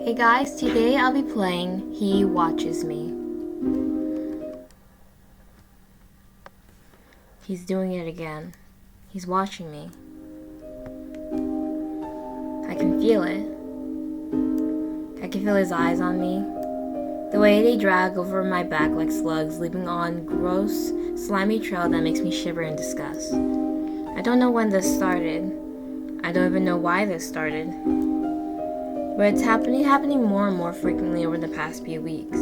Hey guys, today I'll be playing He Watches Me. He's doing it again. He's watching me. I can feel it. I can feel his eyes on me. The way they drag over my back like slugs, leaving on gross, slimy trail that makes me shiver in disgust. I don't know when this started. I don't even know why this started. But it's happening more and more frequently over the past few weeks.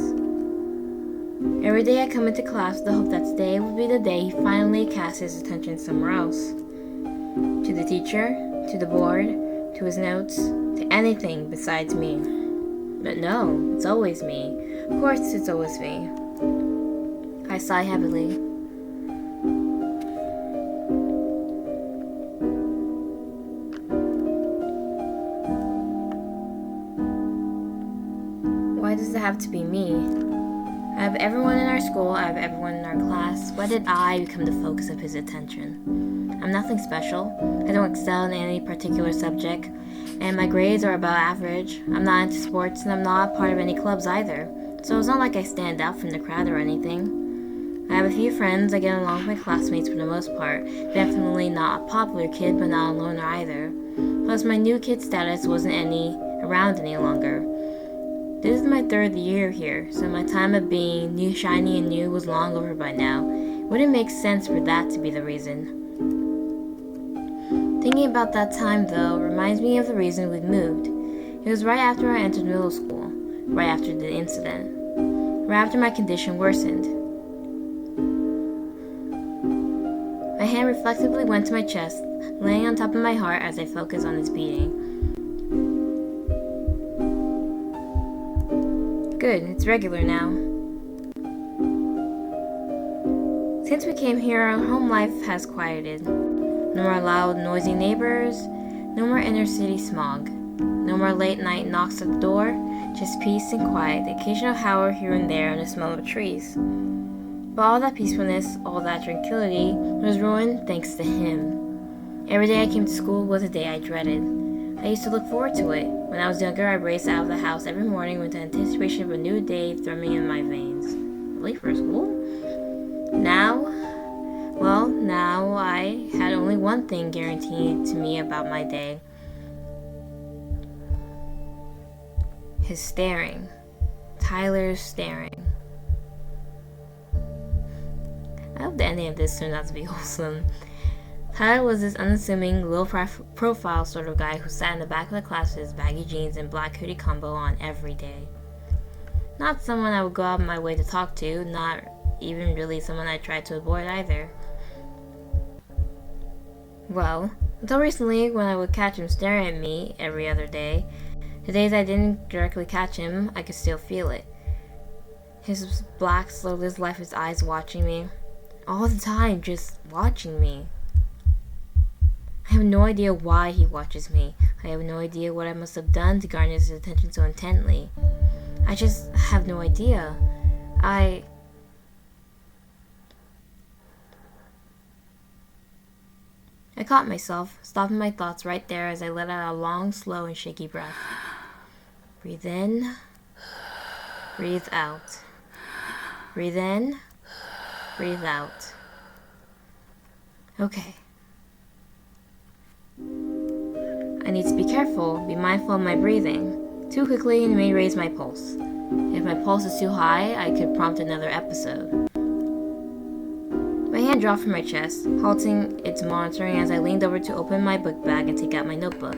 Every day I come into class with the hope that today will be the day he finally casts his attention somewhere else. To the teacher, to the board, to his notes, to anything besides me. But no, it's always me. Of course it's always me. I sigh heavily. Why does it have to be me? I have everyone in our school, I have everyone in our class. Why did I become the focus of his attention? I'm nothing special. I don't excel in any particular subject, and my grades are about average. I'm not into sports, and I'm not a part of any clubs either. So it's not like I stand out from the crowd or anything. I have a few friends, I get along with my classmates for the most part. Definitely not a popular kid, but not a loner either. Plus my new kid status wasn't around any longer. This is my third year here, so my time of being new, shiny, and new was long over by now. It wouldn't make sense for that to be the reason. Thinking about that time, though, reminds me of the reason we moved. It was right after I entered middle school, right after the incident, right after my condition worsened. My hand reflexively went to my chest, laying on top of my heart as I focused on its beating. Good, it's regular now. Since we came here, our home life has quieted. No more loud, noisy neighbors, no more inner city smog, no more late night knocks at the door, just peace and quiet, the occasional howl here and there and the smell of trees. But all that peacefulness, all that tranquility was ruined thanks to him. Every day I came to school was a day I dreaded. I used to look forward to it. When I was younger, I raced out of the house every morning with the anticipation of a new day thrumming in my veins. Late for school? Now I had only one thing guaranteed to me about my day. His staring. Tyler's staring. I hope the ending of this turned out to be wholesome. Tyler was this unassuming, low-profile sort of guy who sat in the back of the class with his baggy jeans and black hoodie combo on every day. Not someone I would go out of my way to talk to, not even really someone I tried to avoid either. Well, until recently when I would catch him staring at me every other day, the days I didn't directly catch him, I could still feel it. His black, slow-lived life, his eyes watching me. All the time, just watching me. I have no idea why he watches me. I have no idea what I must have done to garner his attention so intently. I just have no idea. I caught myself, stopping my thoughts right there as I let out a long, slow, and shaky breath. Breathe in. Breathe out. Breathe in. Breathe out. Okay. I need to be careful, be mindful of my breathing. Too quickly and it may raise my pulse. If my pulse is too high, I could prompt another episode. My hand dropped from my chest, halting its monitoring as I leaned over to open my book bag and take out my notebook.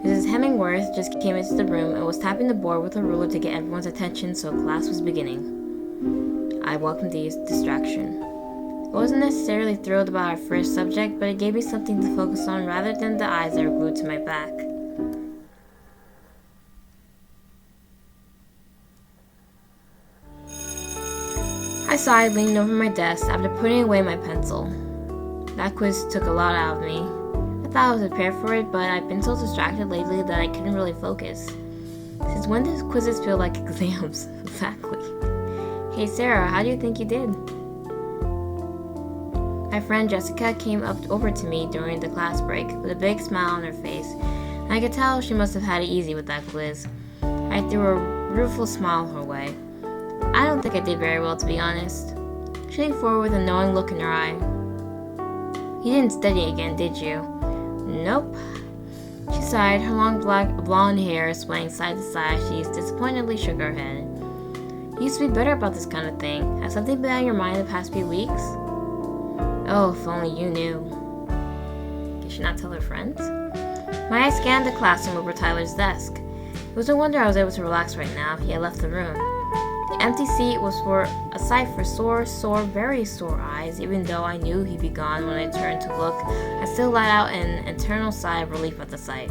Mrs. Hemingworth just came into the room and was tapping the board with a ruler to get everyone's attention so class was beginning. I welcomed the distraction. I wasn't necessarily thrilled about our first subject, but it gave me something to focus on rather than the eyes that were glued to my back. I sighed, leaning over my desk after putting away my pencil. That quiz took a lot out of me. I thought I was prepared for it, but I've been so distracted lately that I couldn't really focus. Since when do quizzes feel like exams? Exactly. Hey Sara, how do you think you did? My friend Jessica came over to me during the class break with a big smile on her face I could tell she must have had it easy with that quiz. I threw a rueful smile her way. I don't think I did very well, to be honest. She leaned forward with a knowing look in her eye. You didn't study again, did you? Nope. She sighed, her long black blonde hair swaying side to side. She disappointedly shook her head. You used to be better about this kind of thing. Has something been on your mind the past few weeks? Oh, if only you knew. Did she not tell her friends? My eyes scanned the classroom over Tyler's desk. It was no wonder I was able to relax right now. He had left the room. The empty seat was for a sight for sore, very sore eyes. Even though I knew he'd be gone when I turned to look, I still let out an internal sigh of relief at the sight.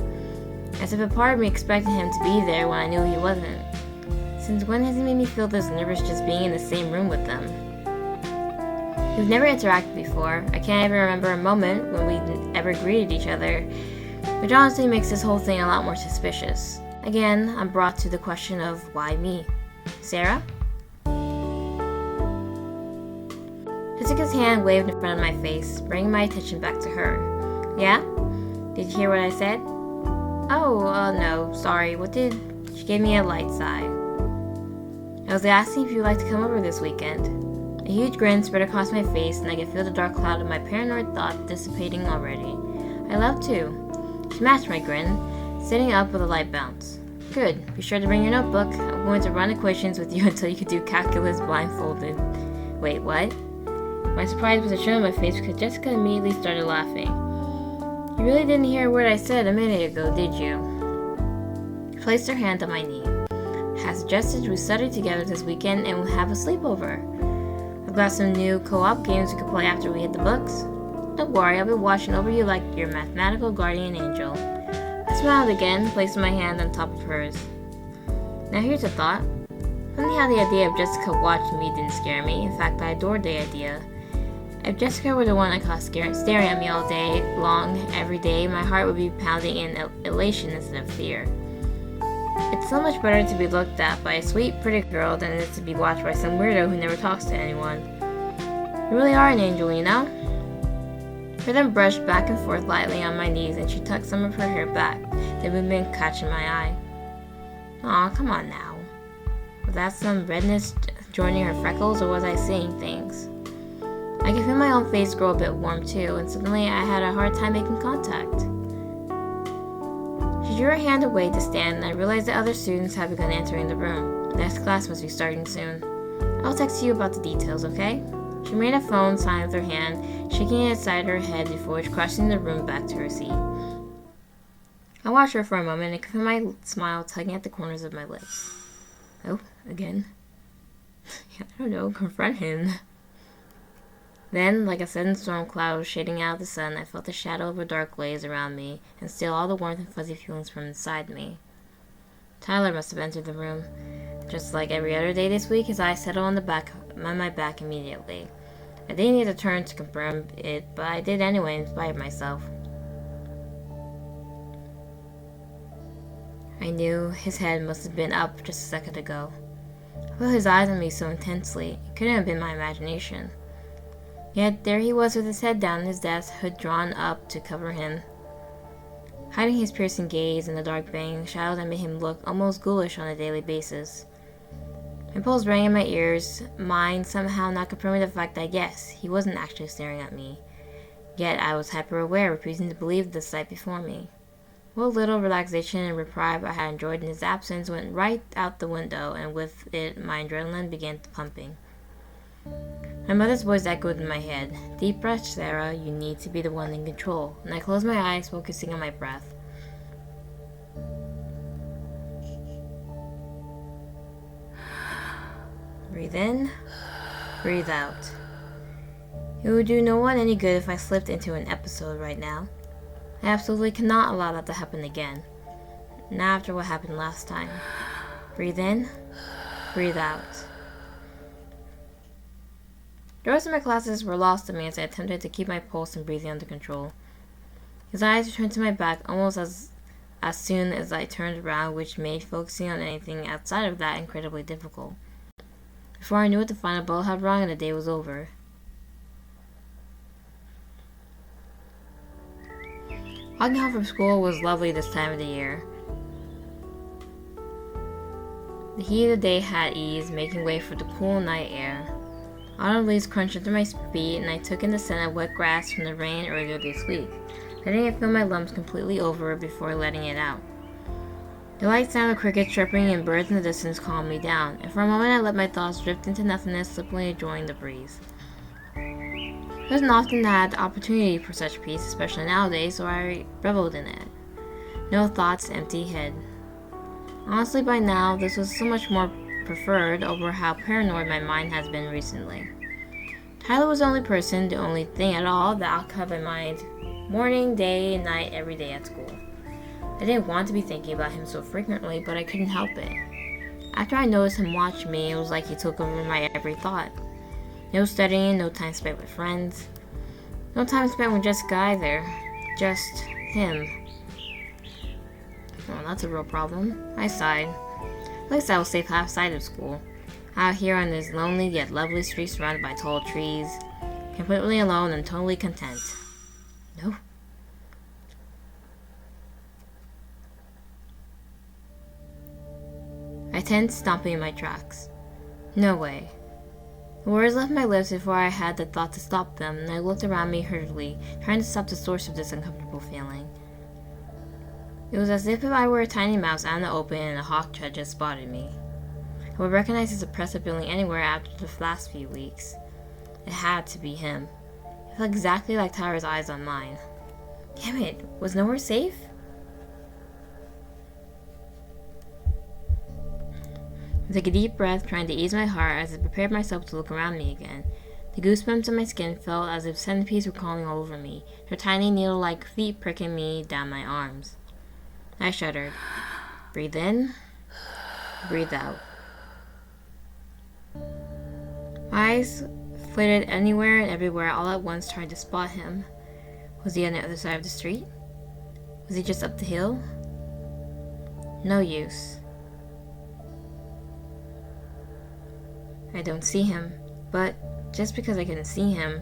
As if a part of me expected him to be there when I knew he wasn't. Since when has he made me feel this nervous just being in the same room with them? We've never interacted before. I can't even remember a moment when we ever greeted each other, which honestly makes this whole thing a lot more suspicious. Again, I'm brought to the question of why me? Sara? Jessica's hand waved in front of my face, bringing my attention back to her. Yeah? Did you hear what I said? Oh, no, sorry. What did... She gave me a light sigh. I was asking if you'd like to come over this weekend. A huge grin spread across my face, and I could feel the dark cloud of my paranoid thoughts dissipating already. I love to. She matched my grin, sitting up with a light bounce. Good. Be sure to bring your notebook. I'm going to run equations with you until you can do calculus blindfolded. Wait, what? My surprise was a show on my face because Jessica immediately started laughing. You really didn't hear a word I said a minute ago, did you? She placed her hand on my knee. Has suggested we study together this weekend and we'll have a sleepover. I've got some new co-op games we could play after we hit the books. Don't worry, I'll be watching over you like your mathematical guardian angel. I smiled again, placing my hand on top of hers. Now here's a thought. Funny how the idea of Jessica watching me didn't scare me. In fact, I adored the idea. If Jessica were the one I caught staring at me all day long, every day, my heart would be pounding in elation instead of fear. It's so much better to be looked at by a sweet, pretty girl than it is to be watched by some weirdo who never talks to anyone. You really are an angel, you know? Her then brushed back and forth lightly on my knees, and she tucked some of her hair back, the movement catching my eye. Aw, come on now. Was that some redness joining her freckles, or was I seeing things? I could feel my own face grow a bit warm too, and suddenly I had a hard time making contact. She drew her hand away to stand, and I realized that other students had begun entering the room. The next class must be starting soon. I'll text you about the details, okay? She made a phone sign with her hand, shaking it aside her head before crossing the room back to her seat. I watched her for a moment and could feel my smile tugging at the corners of my lips. Oh, again? I don't know, confront him. Then, like a sudden storm cloud shading out the sun, I felt the shadow of a dark glaze around me and steal all the warmth and fuzzy feelings from inside me. Tyler must have entered the room. Just like every other day this week, his eyes settled on my back immediately. I didn't need to turn to confirm it, but I did anyway in spite of myself. I knew his head must have been up just a second ago. I felt his eyes on me so intensely, it couldn't have been my imagination. Yet there he was with his head down on his desk, hood drawn up to cover him. Hiding his piercing gaze in the dark bang shadows that made him look almost ghoulish on a daily basis. My pulse rang in my ears, mine somehow not confirming the fact that yes, he wasn't actually staring at me. Yet I was hyper-aware, refusing to believe the sight before me. What little relaxation and reprieve I had enjoyed in his absence went right out the window, and with it my adrenaline began pumping. My mother's voice echoed in my head. Deep breath, Sara, you need to be the one in control. And I closed my eyes, focusing on my breath. Breathe in, breathe out. It would do no one any good if I slipped into an episode right now. I absolutely cannot allow that to happen again. Not after what happened last time. Breathe in, breathe out. The rest of my classes were lost to me as I attempted to keep my pulse and breathing under control. His eyes returned to my back almost as soon as I turned around, which made focusing on anything outside of that incredibly difficult. Before I knew it, the final bell had rung and the day was over. Walking home from school was lovely this time of the year. The heat of the day had eased, making way for the cool night air. Autumn leaves crunched under my feet, and I took in the scent of wet grass from the rain earlier this week, letting it fill my lungs completely over before letting it out. The light sound of crickets chirping and birds in the distance calmed me down, and for a moment I let my thoughts drift into nothingness, simply enjoying the breeze. It wasn't often that I had the opportunity for such peace, especially nowadays, so I reveled in it. No thoughts, empty head. Honestly, by now, this was so much more preferred over how paranoid my mind has been recently. Tyler was the only person, the only thing at all that occupied my mind morning, day, and night, every day at school. I didn't want to be thinking about him so frequently, but I couldn't help it. After I noticed him watch me, it was like he took over my every thought. No studying, no time spent with friends. No time spent with Jessica either. Just him. Well, that's a real problem. I sighed. At least I was safe outside of school. Out here on this lonely yet lovely street surrounded by tall trees. Completely alone and totally content. No. I tensed, stomping in my tracks. No way. The words left my lips before I had the thought to stop them, and I looked around me hurriedly, trying to stop the source of this uncomfortable feeling. It was as if I were a tiny mouse out in the open and a hawk had just spotted me. I would recognize his oppressive feeling anywhere after the last few weeks. It had to be him. It felt exactly like Tyler's eyes on mine. Damn it, was nowhere safe? I took a deep breath, trying to ease my heart as I prepared myself to look around me again. The goosebumps on my skin felt as if centipedes were crawling all over me, their tiny needle-like feet pricking me down my arms. I shuddered. Breathe in, breathe out. My eyes flitted anywhere and everywhere all at once, trying to spot him. Was he on the other side of the street? Was he just up the hill? No use. I don't see him, but just because I couldn't see him,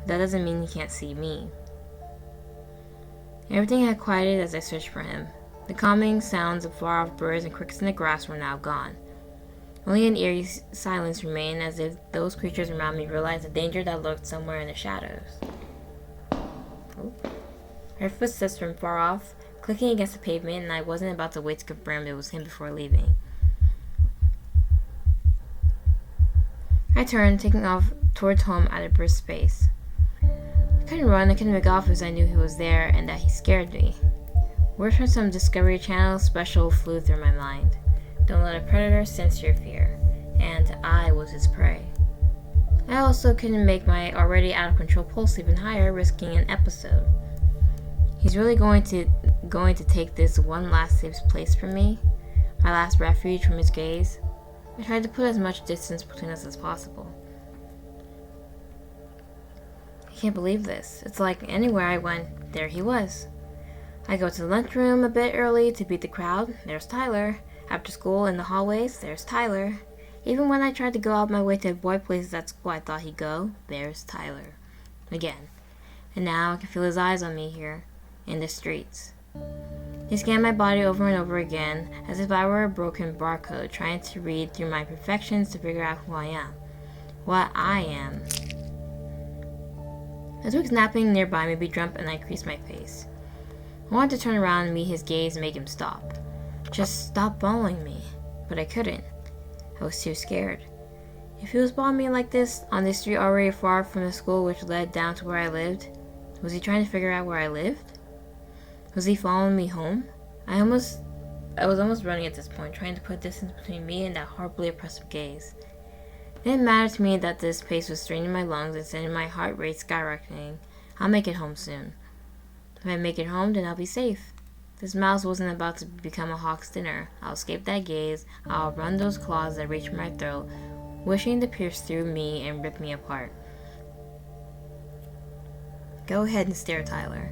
that doesn't mean he can't see me. Everything had quieted as I searched for him. The calming sounds of far-off birds and crickets in the grass were now gone. Only an eerie silence remained, as if those creatures around me realized the danger that lurked somewhere in the shadows. Oh. I heard footsteps from far off, clicking against the pavement, and I wasn't about to wait to confirm it was him before leaving. I turned, taking off towards home at a brisk pace. I couldn't run, I couldn't make off as I knew he was there and that he scared me. Words from some Discovery Channel special flew through my mind. Don't let a predator sense your fear. And I was his prey. I also couldn't make my already out of control pulse even higher, risking an episode. He's really going to take this one last safe place from me, my last refuge from his gaze. I tried to put as much distance between us as possible. I can't believe this. It's like anywhere I went, there he was. I go to the lunchroom a bit early to beat the crowd. There's Tyler. After school, in the hallways, there's Tyler. Even when I tried to go out my way to avoid places at school I thought he'd go, there's Tyler. Again. And now I can feel his eyes on me here, in the streets. He scanned my body over and over again, as if I were a broken barcode, trying to read through my imperfections to figure out who I am. What I am. A twig snapping nearby made me jump, and I creased my face. I wanted to turn around and meet his gaze and make him stop. Just stop following me. But I couldn't. I was too scared. If he was following me like this, on this street already far from the school which led down to where I lived, was he trying to figure out where I lived? Was he following me home? I was almost running at this point, trying to put distance between me and that horribly oppressive gaze. It didn't matter to me that this pace was straining my lungs and sending my heart rate skyrocketing. I'll make it home soon. If I make it home, then I'll be safe. This mouse wasn't about to become a hawk's dinner. I'll escape that gaze. I'll run those claws that reach my throat, wishing to pierce through me and rip me apart. Go ahead and stare, Tyler.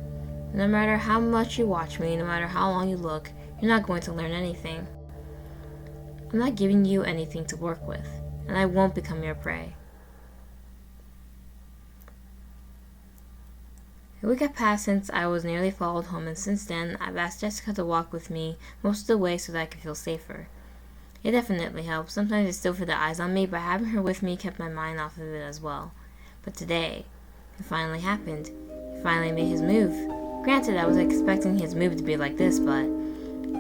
No matter how much you watch me, no matter how long you look, you're not going to learn anything. I'm not giving you anything to work with, and I won't become your prey. A week had passed since I was nearly followed home, and since then, I've asked Jessica to walk with me most of the way so that I can feel safer. It definitely helps. Sometimes I still feel the eyes on me, but having her with me kept my mind off of it as well. But today, it finally happened. He finally made his move. Granted, I was expecting his move to be like this, but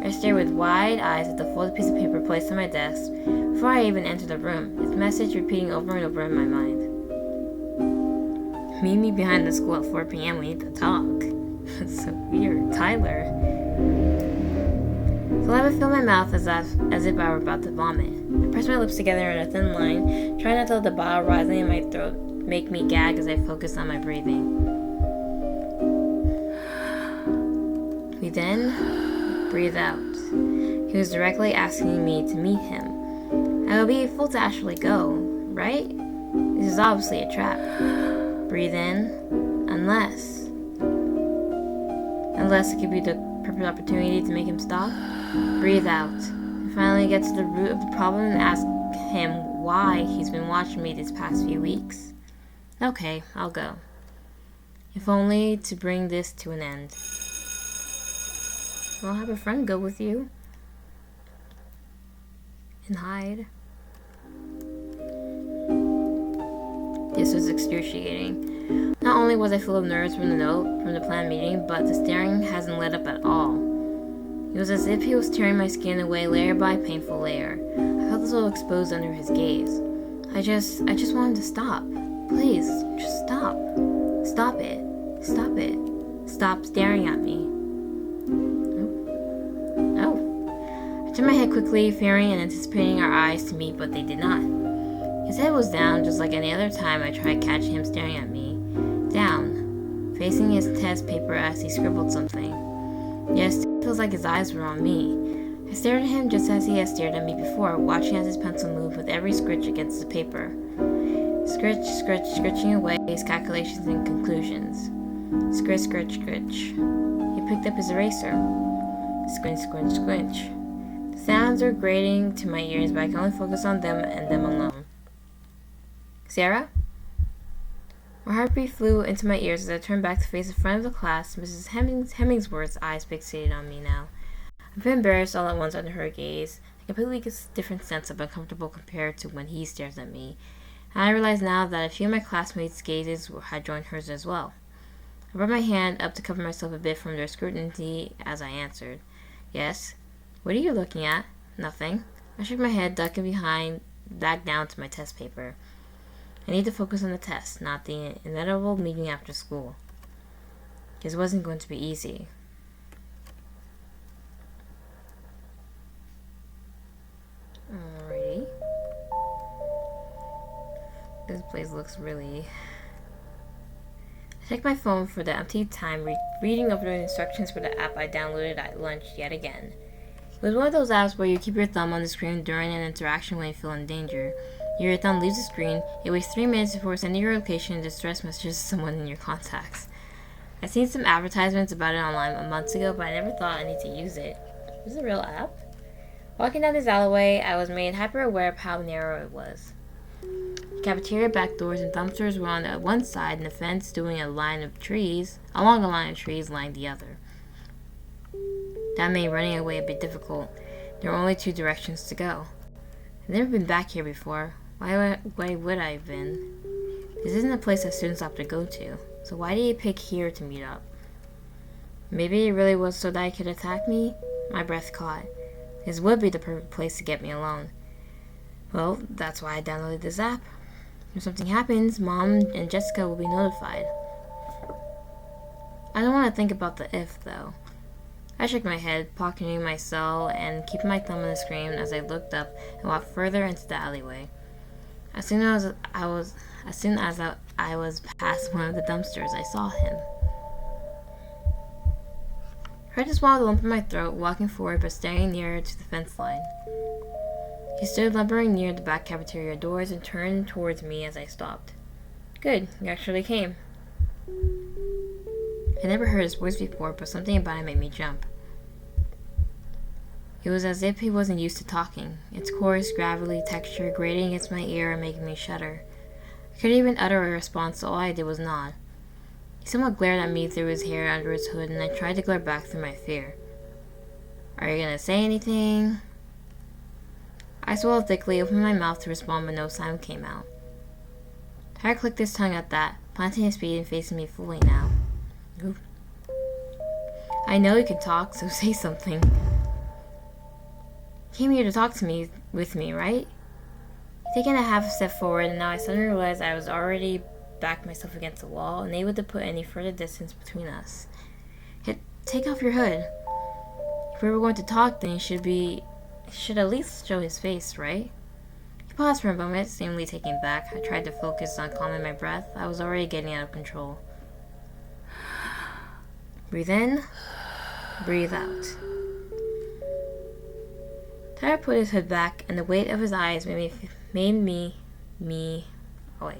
I stared with wide eyes at the folded piece of paper placed on my desk before I even entered the room, its message repeating over and over in my mind. Meet me behind the school at 4 p.m. We need to talk. That's so weird. Tyler. Saliva filled my mouth as if I were about to vomit. I pressed my lips together in a thin line, trying not to let the bile rising in my throat make me gag as I focused on my breathing. We then breathed out. He was directly asking me to meet him. I would be a fool to actually go, right? This is obviously a trap. Breathe in, unless it could be the perfect opportunity to make him stop. Breathe out. And finally get to the root of the problem and ask him why he's been watching me these past few weeks. Okay, I'll go. If only to bring this to an end. I'll have a friend go with you. And hide. This was excruciating. Not only was I full of nerves from the note from the planned meeting, but the staring hasn't let up at all. It was as if he was tearing my skin away layer by painful layer. I felt a little exposed under his gaze. I just want him to stop. Please, just stop. Stop it. Stop it. Stop staring at me. Oh. I turned my head quickly, fearing and anticipating our eyes to meet, but they did not. His head was down, just like any other time I tried catching him staring at me. Down, facing his test paper as he scribbled something. Yes, it feels like his eyes were on me. I stared at him just as he had stared at me before, watching as his pencil moved with every scritch against the paper. Scritch, scritch, scritching away his calculations and conclusions. Scritch, scritch, scritch. He picked up his eraser. Squinch, squinch, squinch. The sounds were grating to my ears, but I could only focus on them and them alone. Sara? My heartbeat flew into my ears as I turned back to face the front of the class, Mrs. Hemmingsworth's eyes fixated on me now. I felt embarrassed all at once under her gaze, a completely different sense of uncomfortable compared to when he stares at me, and I realized now that a few of my classmates' gazes had joined hers as well. I brought my hand up to cover myself a bit from their scrutiny as I answered. Yes? What are you looking at? Nothing. I shook my head, ducking back down to my test paper. I need to focus on the test, not the inevitable meeting after school. Because it wasn't going to be easy. Alrighty. This place looks really... I checked my phone for the empty time, reading over the instructions for the app I downloaded at lunch yet again. It was one of those apps where you keep your thumb on the screen during an interaction when you feel in danger. Your thumb leaves the screen, it waits 3 minutes before sending your location and distress messages to someone in your contacts. I've seen some advertisements about it online months ago, but I never thought I need to use it. Is this a real app? Walking down this alleyway, I was made hyper aware of how narrow it was. The cafeteria back doors and dumpsters were on one side, and the fence along a line of trees lined the other. That made running away a bit difficult. There were only 2 directions to go. I've never been back here before. Why would I have been? This isn't a place that students opt to go to, so why did he pick here to meet up? Maybe it really was so that he could attack me? My breath caught. This would be the perfect place to get me alone. Well, that's why I downloaded this app. If something happens, Mom and Jessica will be notified. I don't want to think about the if, though. I shook my head, pocketing my cell and keeping my thumb on the screen as I looked up and walked further into the alleyway. As soon as I was past one of the dumpsters, I saw him. I tried to swallow the lump in my throat, walking forward but staring nearer to the fence line. He stood lumbering near the back cafeteria doors and turned towards me as I stopped. Good, you actually came. I never heard his voice before, but something about him made me jump. It was as if he wasn't used to talking, its coarse, gravelly texture grating against my ear and making me shudder. I couldn't even utter a response, so all I did was nod. He somewhat glared at me through his hair under his hood, and I tried to glare back through my fear. Are you gonna say anything? I swallowed thickly, opened my mouth to respond, but no sound came out. Tyler clicked his tongue at that, planting his feet and facing me fully now. Ooh. I know you can talk, so say something. You came here to talk to me, with me, right? Taking a half step forward, and now I suddenly realized I was already backed myself against the wall, unable to put any further distance between us. Take off your hood. If we were going to talk, then you should at least show his face, right? He paused for a moment, seemingly taken back. I tried to focus on calming my breath. I was already getting out of control. Breathe in, breathe out. Tyler put his hood back, and the weight of his eyes made me. Oh wait,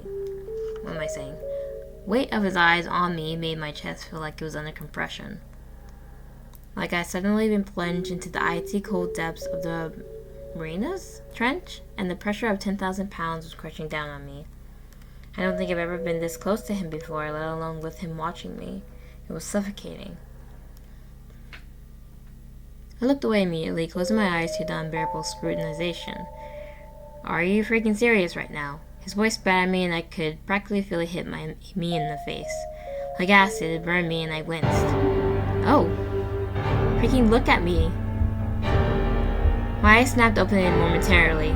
what am I saying? Weight of his eyes on me made my chest feel like it was under compression. Like I had suddenly been plunged into the icy cold depths of the Marina's trench, and the pressure of 10,000 pounds was crushing down on me. I don't think I've ever been this close to him before, let alone with him watching me. It was suffocating. I looked away immediately, closing my eyes to the unbearable scrutinization. Are you freaking serious right now? His voice spat at me, and I could practically feel it hit me in the face. Like acid, it burned me, and I winced. Oh! Freaking look at me! My eyes snapped open momentarily.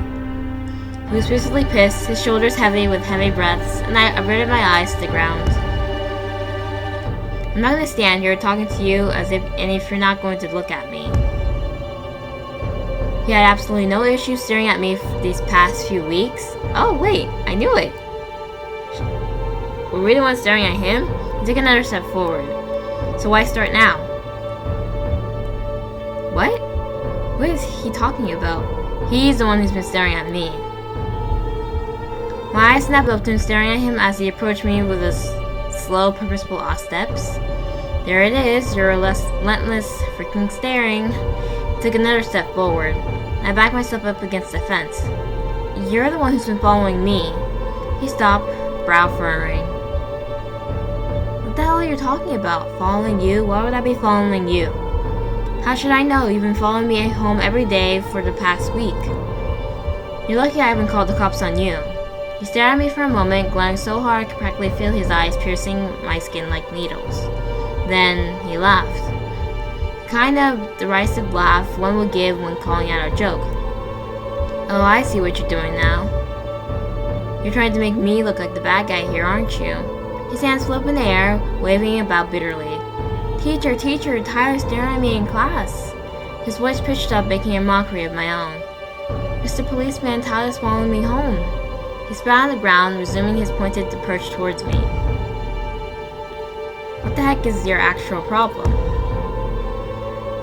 He was visibly pissed, his shoulders heavy with heavy breaths, and I averted my eyes to the ground. I'm not going to stand here talking to you if you're not going to look at me. He had absolutely no issue staring at me for these past few weeks. Oh wait, I knew it. Were we the ones staring at him? He took another step forward. So why start now? What? What is he talking about? He's the one who's been staring at me. My eyes snapped open, staring at him as he approached me with his slow, purposeful steps. There it is, your relentless freaking staring. He took another step forward. I backed myself up against the fence. You're the one who's been following me. He stopped, brow furrowing. What the hell are you talking about? Following you? Why would I be following you? How should I know? You've been following me home every day for the past week. You're lucky I haven't called the cops on you. He stared at me for a moment, glaring so hard I could practically feel his eyes piercing my skin like needles. Then he laughed. The kind of derisive laugh one would give when calling out a joke. Oh, I see what you're doing now. You're trying to make me look like the bad guy here, aren't you? His hands flew up in the air, waving about bitterly. Teacher, Tyler's staring at me in class. His voice pitched up, making a mockery of my own. Mr. Policeman, Tyler's following me home. He spat on the ground, resuming his pointed approach towards me. What the heck is your actual problem?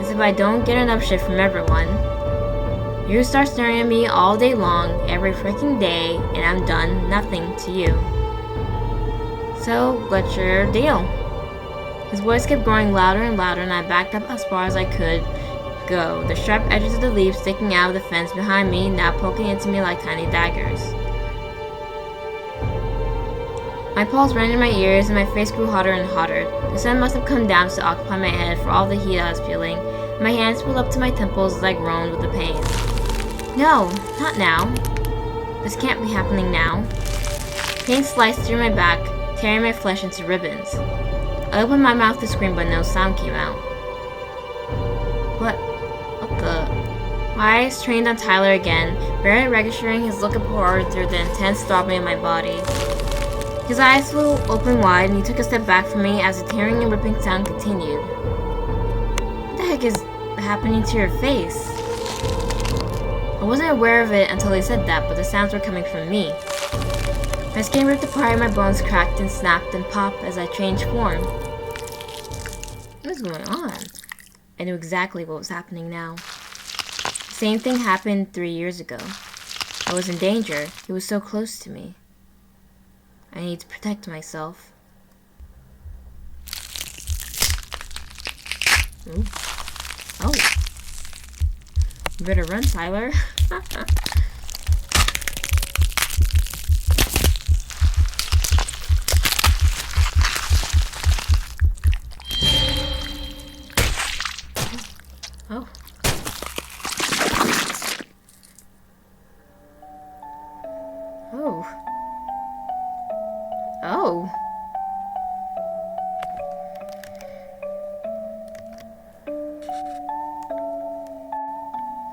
As if I don't get enough shit from everyone. You start staring at me all day long, every freaking day, and I'm done nothing to you. So, what's your deal? His voice kept growing louder and louder, and I backed up as far as I could go, the sharp edges of the leaves sticking out of the fence behind me, now poking into me like tiny daggers. My pulse ran in my ears, and my face grew hotter and hotter. The sun must have come down to occupy my head for all the heat I was feeling. My hands pulled up to my temples as I groaned with the pain. No, not now. This can't be happening now. Pain sliced through my back, tearing my flesh into ribbons. I opened my mouth to scream, but no sound came out. What the? My eyes trained on Tyler again, barely registering his look of horror through the intense throbbing of my body. His eyes flew open wide, and he took a step back from me as the tearing and ripping sound continued. What the heck is happening to your face? I wasn't aware of it until he said that, but the sounds were coming from me. My skin ripped apart and my bones cracked and snapped and popped as I changed form. What is going on? I knew exactly what was happening now. The same thing happened 3 years ago. I was in danger. He was so close to me. I need to protect myself. Ooh. Oh. You better run, Tyler.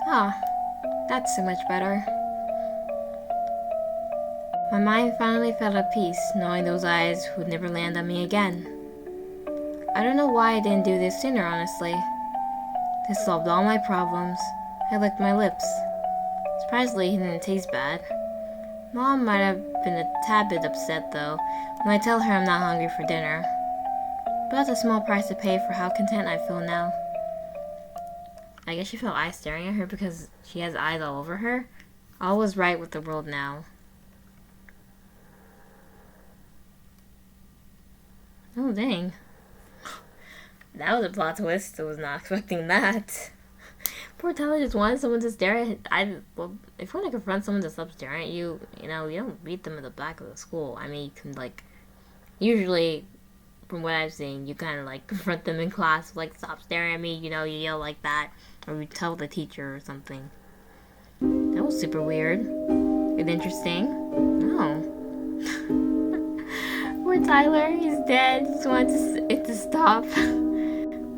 Ah, that's so much better. My mind finally felt at peace, knowing those eyes would never land on me again. I don't know why I didn't do this sooner, honestly. This solved all my problems. I licked my lips. Surprisingly, he didn't taste bad. Mom might have been a tad bit upset, though, when I tell her I'm not hungry for dinner. But that's a small price to pay for how content I feel now. I guess she felt eyes staring at her because she has eyes all over her. All was right with the world now. Oh, dang. That was a plot twist. I was not expecting that. Poor Tyler just wanted someone to stare at well, if you want to confront someone to stop staring at you, you don't beat them in the back of the school. I mean, you can, usually, from what I've seen, you kind of, confront them in class, stop staring at me, you yell like that, or you tell the teacher or something. That was super weird. And interesting. Oh. Poor Tyler, he's dead. Just wants it to stop.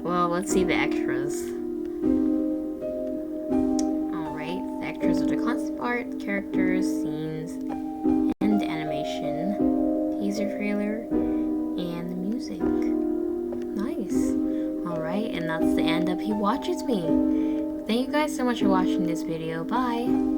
Well, let's see the extras. Alright, the extras are the concept art, characters, scenes, and animation, teaser trailer, and the music. Nice. Alright, and that's the end of He Watches Me. Thank you guys so much for watching this video. Bye!